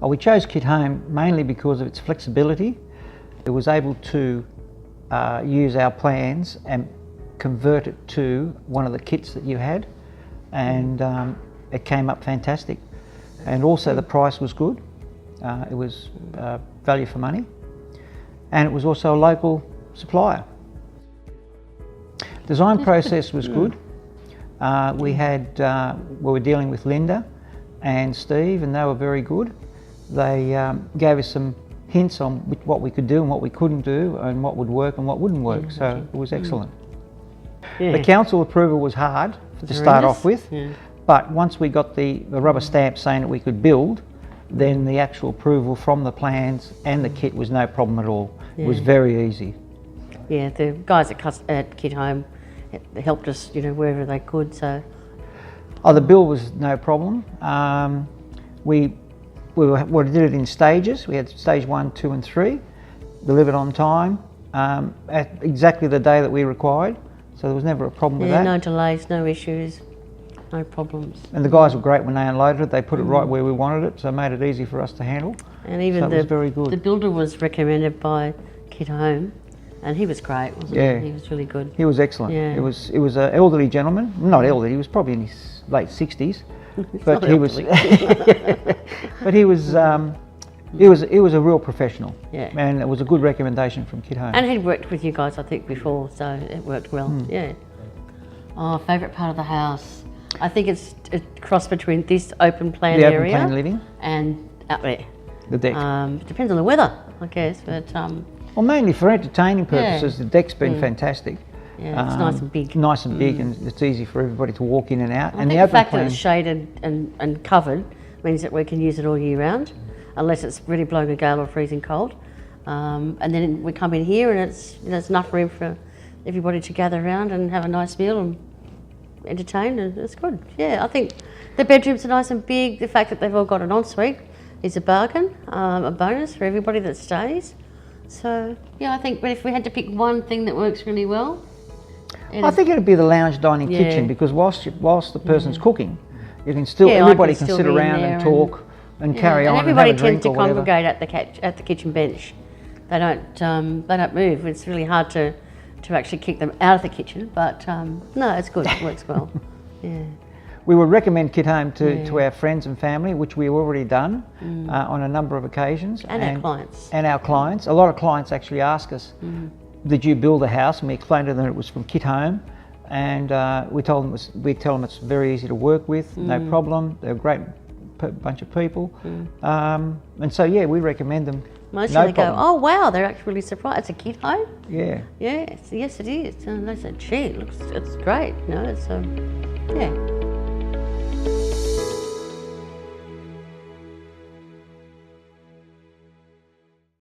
We chose Kitome mainly because of its flexibility. It was able to use our plans and convert it to one of the kits that you had, and it came up fantastic. And also the price was good. It was value for money, and it was also a local supplier. Design process was good. We were dealing with Linda and Steve, and they were very good. They gave us some hints on what we could do and what we couldn't do, and what would work and what wouldn't work, so it was excellent. The council approval was hard to start off with, but once we got the rubber stamp saying that we could build, then the actual approval from the plans and the kit was no problem at all. It was very easy. Yeah, the guys at Kitome helped us, wherever they could. So. Oh, the build was no problem. We did it in stages. We had stage 1, 2 and 3, delivered on time, at exactly the day that we required. So there was never a problem with that. No delays, no issues, no problems. And the guys were great when they unloaded it. They put it right where we wanted it, so it made it easy for us to handle. And even so it was very good. The builder was recommended by Kitome, and he was great, wasn't he? He was really good. He was excellent. Yeah. It was an elderly gentleman. Not elderly, he was probably in his late 60s. But he was, but he was a real professional. Yeah. And it was a good recommendation from Kitome. And he'd worked with you guys, I think, before, so it worked well. Yeah. Oh, favourite part of the house. I think it's a cross between this open plan area. The open plan living. And out there. The deck. It depends on the weather, I guess, but. Well, mainly for entertaining purposes, the deck's been fantastic. Yeah, it's nice and big. Nice and big, and it's easy for everybody to walk in and out. And the fact that it's shaded and covered means that we can use it all year round, unless it's really blowing a gale or freezing cold. And then we come in here and it's enough room for everybody to gather around and have a nice meal and entertain, and it's good. Yeah, I think the bedrooms are nice and big. The fact that they've all got an ensuite is a bargain, a bonus for everybody that stays. So yeah, I think, but if we had to pick one thing that works really well, I think it'd be the lounge dining kitchen, because whilst the person's cooking, you can still everybody can sit around and talk and carry on. And everybody and have a tends to drink or whatever. congregate at the kitchen bench. They don't move. It's really hard to actually kick them out of the kitchen. But no, it's good. It works well. Yeah. We would recommend Kitome to our friends and family, which we've already done on a number of occasions. And our clients. And our clients. A lot of clients actually ask us, did you build a house? And we explained to them it was from Kitome, and we tell them it's very easy to work with, no problem. They're a great bunch of people, and so yeah, we recommend them. Most of them go, oh wow, they're actually really surprised. It's a Kitome. Yeah. Yes, it is. And they said, gee, it's great. It's yeah.